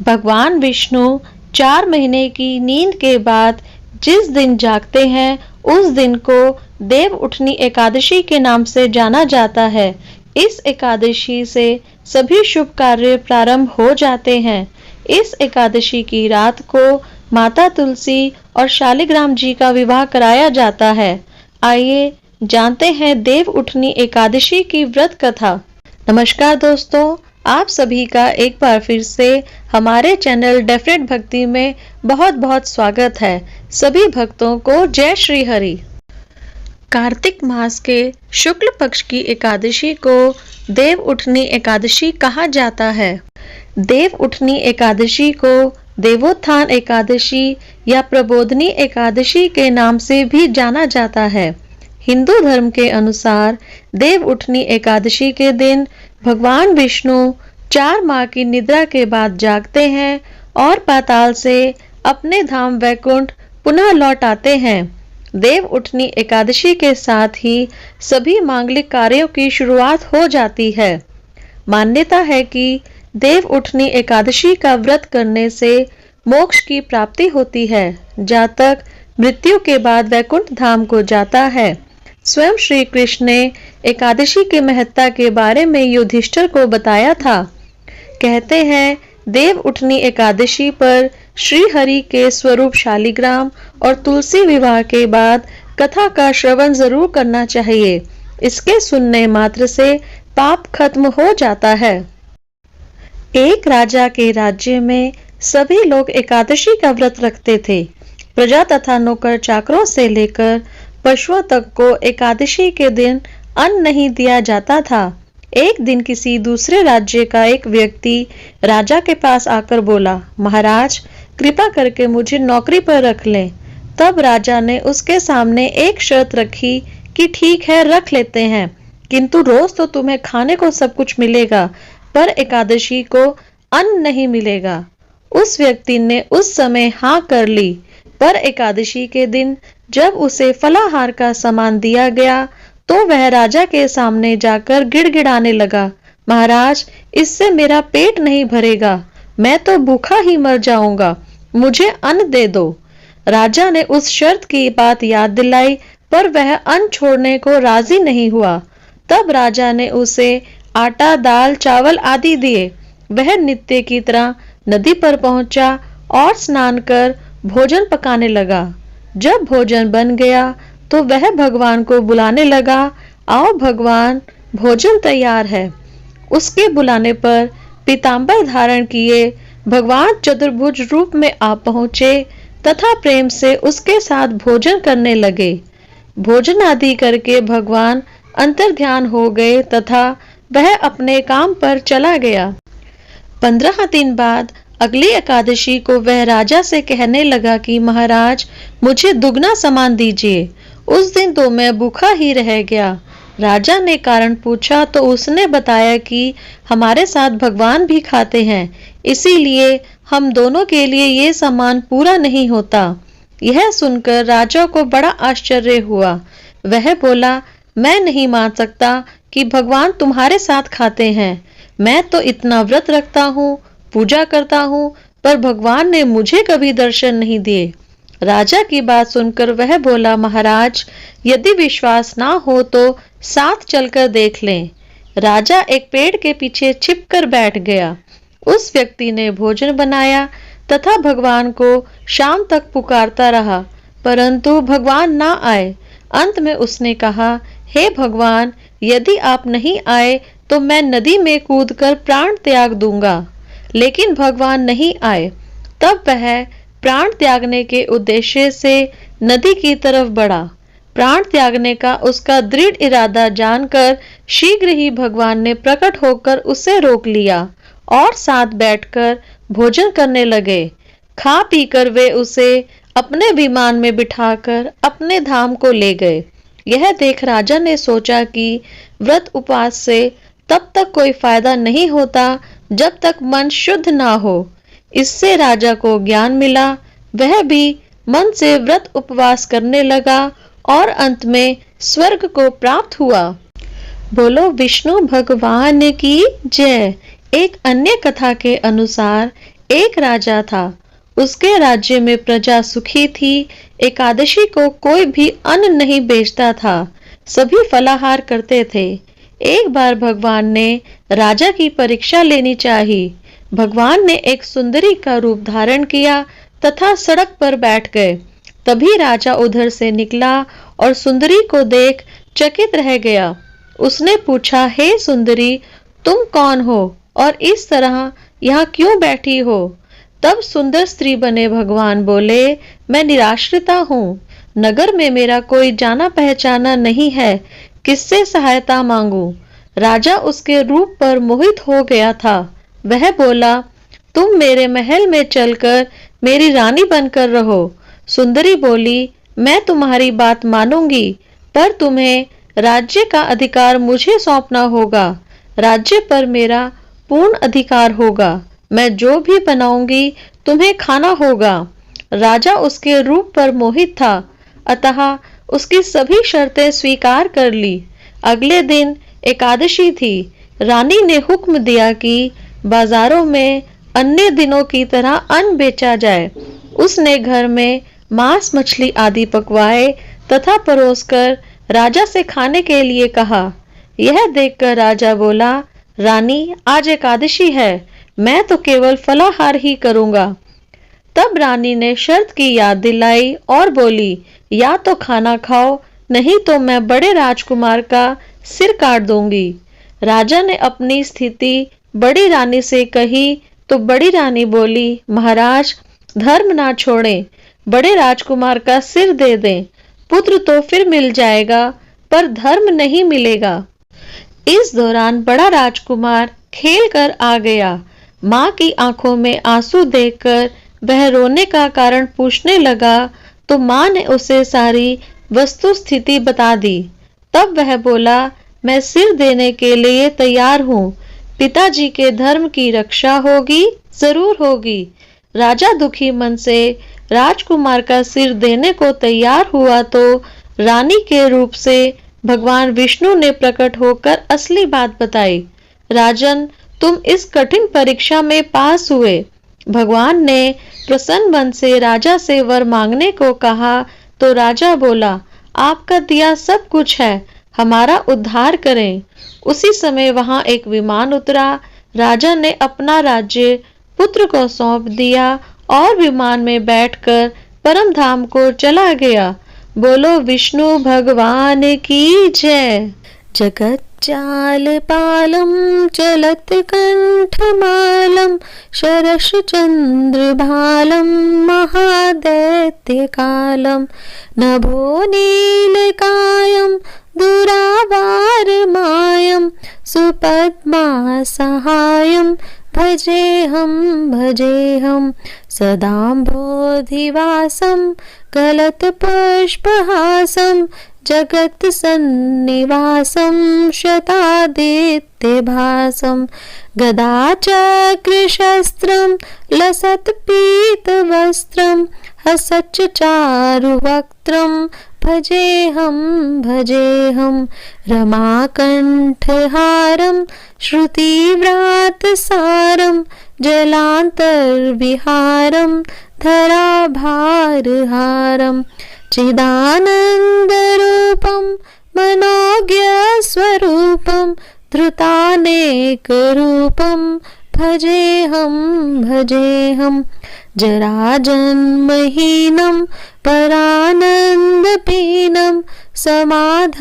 भगवान विष्णु 4 महीने की नींद के बाद जिस दिन जागते हैं उस दिन को देव उठनी एकादशी के नाम से जाना जाता है। इस एकादशी से सभी शुभ कार्य प्रारंभ हो जाते हैं। इस एकादशी की रात को माता तुलसी और शालिग्राम जी का विवाह कराया जाता है। आइए जानते हैं देव उठनी एकादशी की व्रत कथा। नमस्कार दोस्तों, आप सभी का एक बार फिर से हमारे चैनल डेफिनेट भक्ति में बहुत बहुत स्वागत है। सभी भक्तों को जय श्री हरि। कार्तिक मास के शुक्ल पक्ष की एकादशी को देव उठनी एकादशी कहा जाता है। देव उठनी एकादशी को देवोत्थान एकादशी या प्रबोधनी एकादशी के नाम से भी जाना जाता है। हिंदू धर्म के अनुसार देव उठनी एकादशी के दिन भगवान विष्णु 4 माह की निद्रा के बाद जागते हैं और पाताल से अपने धाम वैकुंठ पुनः लौट आते हैं। देव उठनी एकादशी के साथ ही सभी मांगलिक कार्यों की शुरुआत हो जाती है। मान्यता है कि देव उठनी एकादशी का व्रत करने से मोक्ष की प्राप्ति होती है। जातक मृत्यु के बाद वैकुंठ धाम को जाता है। स्वयं श्री कृष्ण ने एकादशी के महत्ता के बारे में युधिष्ठिर को बताया था। कहते हैं, देव उठनी एकादशी पर श्री हरि के स्वरूप शालिग्राम और तुलसी विवाह के बाद कथा का श्रवण जरूर करना चाहिए। इसके सुनने मात्र से पाप खत्म हो जाता है। एक राजा के राज्य में सभी लोग एकादशी का व्रत रखते थे। प्रजा तथा नौकर चाकरों से लेकर पशुओं तक को एकादशी के दिन अन्न नहीं दिया जाता था। एक दिन किसी दूसरे राज्य का एक व्यक्ति राजा के पास आकर बोला, महाराज कृपा करके मुझे नौकरी पर रख लें। तब राजा ने उसके सामने एक शर्त रखी कि ठीक है, रख लेते हैं, किंतु रोज तो तुम्हें खाने को सब कुछ मिलेगा, पर एकादशी को अन्न नहीं मिलेगा। उस व्यक्ति ने उस समय हाँ कर ली, पर एकादशी के दिन जब उसे फलाहार का सामान दिया गया तो वह राजा के सामने जाकर गिड़गिड़ाने लगा, महाराज इससे मेरा पेट नहीं भरेगा, मैं तो भूखा ही मर जाऊंगा, मुझे अन्न दे दो। राजा ने उस शर्त की बात याद दिलाई, पर वह अन्न छोड़ने को राजी नहीं हुआ। तब राजा ने उसे आटा, दाल, चावल आदि दिए। वह नित्य की तरह नदी पर पहुंचा और स्नान कर भोजन पकाने लगा। जब भोजन बन गया तो वह भगवान को बुलाने लगा, आओ भगवान भोजन तैयार है। उसके बुलाने पर पीतांबर धारण किए भगवान चतुर्भुज रूप में आ पहुंचे तथा प्रेम से उसके साथ भोजन करने लगे। भोजन आदि करके भगवान अंतर्ध्यान हो गए तथा वह अपने काम पर चला गया। 15 दिन बाद अगली एकादशी को वह राजा से कहने लगा कि महाराज मुझे दुगना सामान दीजिए। उस दिन तो मैं भूखा ही रह गया। राजा ने कारण पूछा तो उसने बताया कि हमारे साथ भगवान भी खाते हैं, इसीलिए हम दोनों के लिए ये सामान पूरा नहीं होता। यह सुनकर राजा को बड़ा आश्चर्य हुआ। वह बोला, मैं नहीं मान सकता कि भगवान तुम्हारे साथ खाते हैं। मैं तो इतना व्रत रखता हूँ, पूजा करता हूँ, पर भगवान ने मुझे कभी दर्शन नहीं दिए। राजा की बात सुनकर वह बोला, महाराज यदि विश्वास ना हो तो साथ चलकर देख लें। राजा एक पेड़ के पीछे छिपकर बैठ गया। उस व्यक्ति ने भोजन बनाया तथा भगवान को शाम तक पुकारता रहा, परंतु भगवान ना आए। अंत में उसने कहा, हे भगवान यदि आप नहीं आए तो मैं नदी में कूदकर प्राण त्याग दूंगा। लेकिन भगवान नहीं आए। तब वह प्राण त्यागने के उद्देश्य से नदी की तरफ बढ़ा। प्राण त्यागने का उसका दृढ़ इरादा जानकर शीघ्र ही भगवान ने प्रकट होकर उसे रोक लिया और साथ बैठकर भोजन करने लगे। खा पीकर वे उसे अपने विमान में बिठाकर अपने धाम को ले गए। यह देख राजा ने सोचा कि व्रत उपवास से तब तक कोई फायदा नहीं होता जब तक मन शुद्ध ना हो। इससे राजा को ज्ञान मिला। वह भी मन से व्रत उपवास करने लगा और अंत में स्वर्ग को प्राप्त हुआ। बोलो विष्णु भगवान की जय। एक अन्य कथा के अनुसार एक राजा था, उसके राज्य में प्रजा सुखी थी। एकादशी को कोई भी अन्न नहीं बेचता था, सभी फलाहार करते थे। एक बार भगवान ने राजा की परीक्षा लेनी चाहिए। भगवान ने एक सुंदरी का रूप धारण किया तथा सड़क पर बैठ गए। तभी राजा उधर से निकला और सुंदरी को देख चकित रह गया। उसने पूछा, हे सुंदरी, तुम कौन हो और इस तरह यहाँ क्यों बैठी हो? तब सुंदर स्त्री बने भगवान बोले, मैं निराश्रिता हूँ, नगर में मेरा कोई जाना पहचाना नहीं है, किससे सहायता मांगू? राजा उसके रूप पर मोहित हो गया था। वह बोला, तुम मेरे महल में चलकर मेरी रानी बनकर रहो। सुंदरी बोली, मैं तुम्हारी बात मानूंगी, पर तुम्हें राज्य का अधिकार मुझे सौंपना होगा। राज्य पर मेरा पूर्ण अधिकार होगा। मैं जो भी बनाऊंगी तुम्हें खाना होगा। राजा उसके रूप पर मोहित था, अतः उसकी सभी शर्तें स्वीकार कर ली। अगले दिन एकादशी थी। रानी ने हुक्म दिया कि बाजारों में अन्य दिनों की तरह अन्न बेचा जाए। उसने घर में मांस मछली आदि पकवाए तथा परोसकर राजा से खाने के लिए कहा। यह देखकर राजा बोला, रानी, आज एकादशी है, मैं तो केवल फलाहार ही करूंगा। तब रानी ने शर्त की याद दिलाई और बोली, या तो खाना खाओ, नहीं तो मैं बड़े राजकुमार का सिर काट दूंगी। राजा ने अपनी स्थिति बड़ी रानी से कही तो बड़ी रानी बोली, महाराज, धर्म ना छोड़ें, बड़े राजकुमार का सिर दे दें। पुत्र तो फिर मिल जाएगा, पर धर्म नहीं मिलेगा। इस दौरान बड़ा राजकुमार खेल कर आ गया। माँ की आंखों में आंसू देखकर वह रोने का कारण पूछने लगा, तो माँ ने उसे सारी वस्तु स्थिति बता दी। तब वह बोला, मैं सिर देने के लिए तैयार हूँ, पिताजी के धर्म की रक्षा होगी, जरूर होगी। राजा दुखी मन से राजकुमार का सिर देने को तैयार हुआ तो रानी के रूप से भगवान विष्णु ने प्रकट होकर असली बात बताई। राजन, तुम इस कठिन परीक्षा में पास हुए। भगवान ने प्रसन्न मन से राजा से वर मांगने को कहा तो राजा बोला, आपका दिया सब कुछ है, हमारा उद्धार करें। उसी समय वहां एक विमान उतरा। राजा ने अपना राज्य पुत्र को सौंप दिया और विमान में बैठकर परम धाम को चला गया। बोलो विष्णु भगवान की जय। जगत चालपालं चलत कंठमालं शरश चंद्रभालं महादैत्यकालं नभो नीलकायं दुरावारमायं सुपद्मासहायं भजेऽहं सदाम्भोधिवासं कलत्पुष्पहासं जगत् सन्निवासं शतादित्यभासं गदाचक्रशस्त्रं लसत्पीतवस्त्रं हसच्च चारुवक्त्रं भजेऽहं रमाकण्ठहारं श्रुतिव्रातसारं जलान्तर्विहारं धराभारहारं चिदानन्दरूपं मनोज्ञस्वरूपं धृतानेकरूपं भजेऽहं जराजन्महीनं परानन्दपीनं समाधानलीनं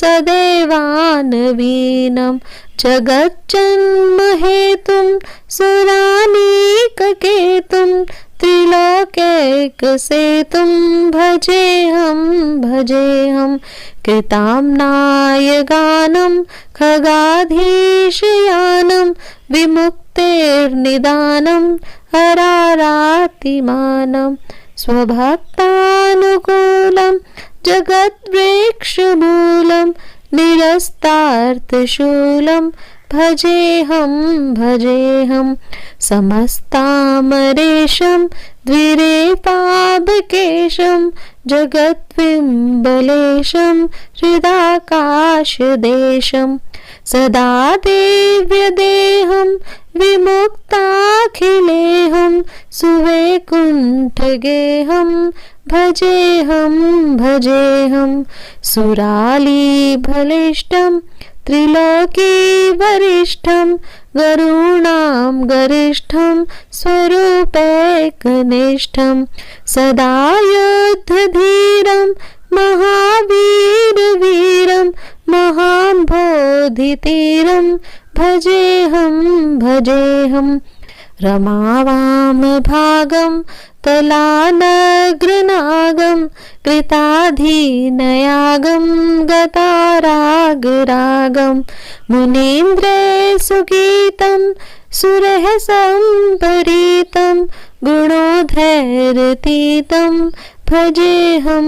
सदैवानवीनं जगज्जन्महेतुं सुरानीककेतुं त्रिलोकैकसेतुं भजेऽहं कृताम्नायगानं खगाधीशयानं विमुक्तेर्निदानं हरारातिमानं स्वभक्तानुकूलं जगद्वृक्षमूलं निरस्तार्थशूलं भजेऽहं समस्तामरेशं द्विरेपाभकेशं जगद्विम्बलेशं हृदाकाशदेशं सदा देव्यदेहं विमुक्ताखिलेऽहं सुवैकुण्ठ गेहं भजेऽहं सुरालीबलिष्ठं त्रिलोकी वरिष्ठं गरुणां गरिष्ठं स्वरूपैकनिष्ठं सदा युद्धधीरं महावीरवीरं महाम्बोधितीरं भजेऽहं रमावामभागं तलानग्रनागं कृताधीनयागं गतारागरागं मुनीन्द्रैर्सुगीतं सुरहसम्परीतं गुणोधैरतीतं भजेऽहं